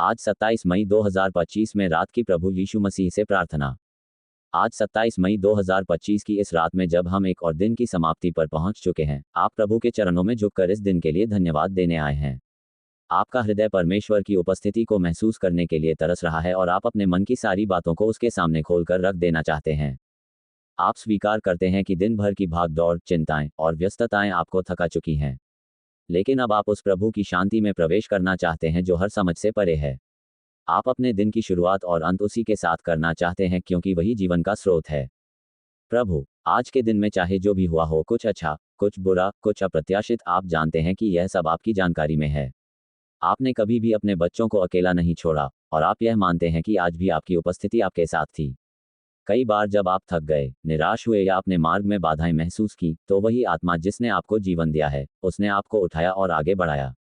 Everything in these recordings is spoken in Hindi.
आज 27 मई 2025 में रात की प्रभु यीशु मसीह से प्रार्थना। आज 27 मई 2025 की इस रात में जब हम एक और दिन की समाप्ति पर पहुंच चुके हैं, आप प्रभु के चरणों में झुककर इस दिन के लिए धन्यवाद देने आए हैं। आपका हृदय परमेश्वर की उपस्थिति को महसूस करने के लिए तरस रहा है और आप अपने मन की सारी बातों को उसके सामने खोलकर रख देना चाहते हैं। आप स्वीकार करते हैं कि दिन भर की भागदौड़, चिंताएं और व्यस्तताएं आपको थका चुकी हैं। लेकिन अब आप उस प्रभु की शांति में प्रवेश करना चाहते हैं जो हर समझ से परे है। आप अपने दिन की शुरुआत और अंत उसी के साथ करना चाहते हैं क्योंकि वही जीवन का स्रोत है। प्रभु, आज के दिन में चाहे जो भी हुआ हो, कुछ अच्छा, कुछ बुरा, कुछ अप्रत्याशित, आप जानते हैं कि यह सब आपकी जानकारी में है। आपने कभी भी अपने बच्चों को अकेला नहीं छोड़ा और आप यह मानते हैं कि आज भी आपकी उपस्थिति आपके साथ थी। कई बार जब आप थक गए, निराश हुए या अपने मार्ग में बाधाएं महसूस की, तो वही आत्मा जिसने आपको जीवन दिया है, उसने आपको उठाया और आगे बढ़ाया।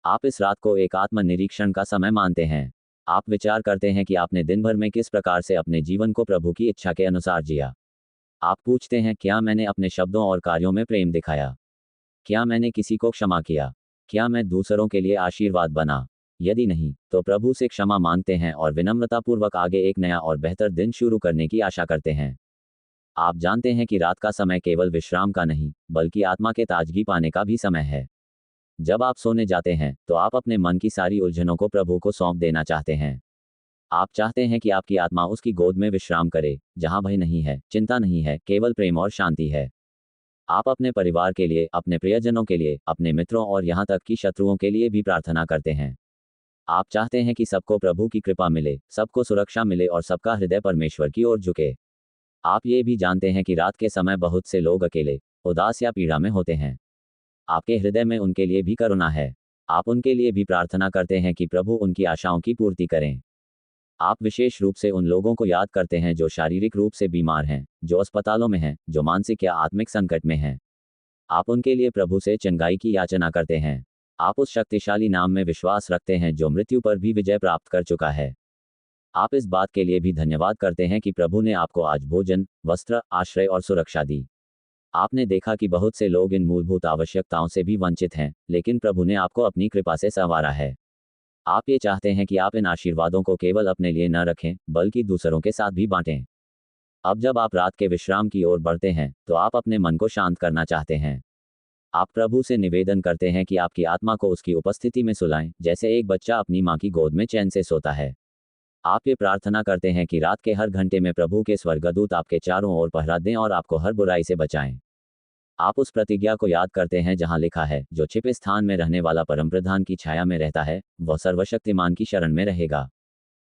आप इस रात को एक आत्म निरीक्षण का समय मानते हैं। आप विचार करते हैं कि आपने दिन भर में किस प्रकार से अपने जीवन को प्रभु की इच्छा के अनुसार जिया। आप पूछते हैं, क्या मैंने अपने शब्दों और कार्यों में प्रेम दिखाया? क्या मैंने किसी को क्षमा किया? क्या मैं दूसरों के लिए आशीर्वाद बना? यदि नहीं, तो प्रभु से क्षमा मांगते हैं और विनम्रतापूर्वक आगे एक नया और बेहतर दिन शुरू करने की आशा करते हैं। आप जानते हैं कि रात का समय केवल विश्राम का नहीं, बल्कि आत्मा के ताजगी पाने का भी समय है। जब आप सोने जाते हैं, तो आप अपने मन की सारी उलझनों को प्रभु को सौंप देना चाहते हैं। आप चाहते हैं कि आपकी आत्मा उसकी गोद में विश्राम करे, जहां भय नहीं है, चिंता नहीं है, केवल प्रेम और शांति है। आप अपने परिवार के लिए, अपने प्रियजनों के लिए, अपने मित्रों और यहां तक कि शत्रुओं के लिए भी प्रार्थना करते हैं। आप चाहते हैं कि सबको प्रभु की कृपा मिले, सबको सुरक्षा मिले और सबका हृदय परमेश्वर की ओर झुके। आप ये भी जानते हैं कि रात के समय बहुत से लोग अकेले, उदास या पीड़ा में होते हैं। आपके हृदय में उनके लिए भी करुणा है। आप उनके लिए भी प्रार्थना करते हैं कि प्रभु उनकी आशाओं की पूर्ति करें। आप विशेष रूप से उन लोगों को याद करते हैं जो शारीरिक रूप से बीमार हैं, जो अस्पतालों में हैं, जो मानसिक या आत्मिक संकट में हैं। आप उनके लिए प्रभु से चंगाई की याचना करते हैं। आप उस शक्तिशाली नाम में विश्वास रखते हैं जो मृत्यु पर भी विजय प्राप्त कर चुका है। आप इस बात के लिए भी धन्यवाद करते हैं कि प्रभु ने आपको आज भोजन, वस्त्र, आश्रय और सुरक्षा दी। आपने देखा कि बहुत से लोग इन मूलभूत आवश्यकताओं से भी वंचित हैं, लेकिन प्रभु ने आपको अपनी कृपा से संवारा है। आप ये चाहते हैं कि आप इन आशीर्वादों को केवल अपने लिए न रखें, बल्कि दूसरों के साथ भी बांटें। अब जब आप रात के विश्राम की ओर बढ़ते हैं, तो आप अपने मन को शांत करना चाहते हैं। आप प्रभु से निवेदन करते हैं कि आपकी आत्मा को उसकी उपस्थिति में सुलाएं, जैसे एक बच्चा अपनी मां की गोद में चैन से सोता है। आप ये प्रार्थना करते हैं कि रात के हर घंटे में प्रभु के स्वर्गदूत आपके चारों ओर पहरा दें और आपको हर बुराई से बचाएं। आप उस प्रतिज्ञा को याद करते हैं जहां लिखा है, जो छिपे स्थान में रहने वाला परमप्रधान की छाया में रहता है, वह सर्वशक्तिमान की शरण में रहेगा।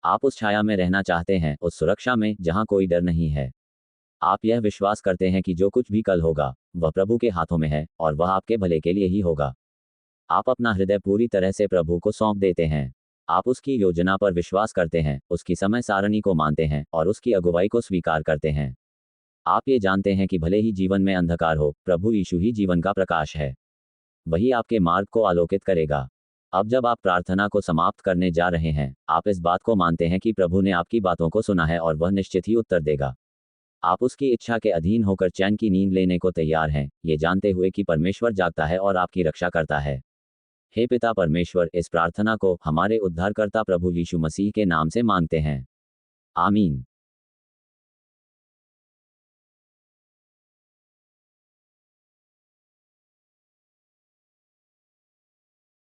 आप उस छाया में रहना चाहते हैं, उस सुरक्षा में जहां कोई डर नहीं है। आप यह विश्वास करते हैं कि जो कुछ भी कल होगा, वह प्रभु के हाथों में है और वह आपके भले के लिए ही होगा। आप अपना हृदय पूरी तरह से प्रभु को सौंप देते हैं। आप उसकी योजना पर विश्वास करते हैं, उसकी समय सारणी को मानते हैं और उसकी अगुवाई को स्वीकार करते हैं। आप ये जानते हैं कि भले ही जीवन में अंधकार हो, प्रभु यीशु ही जीवन का प्रकाश है। वही आपके मार्ग को आलोकित करेगा। अब जब आप प्रार्थना को समाप्त करने जा रहे हैं, आप इस बात को मानते हैं कि प्रभु ने आपकी बातों को सुना है और वह निश्चित ही उत्तर देगा। आप उसकी इच्छा के अधीन होकर चैन की नींद लेने को तैयार हैं, ये जानते हुए कि परमेश्वर जागता है और आपकी रक्षा करता है। हे पिता परमेश्वर, इस प्रार्थना को हमारे उद्धारकर्ता प्रभु यीशु मसीह के नाम से मांगते हैं। आमीन।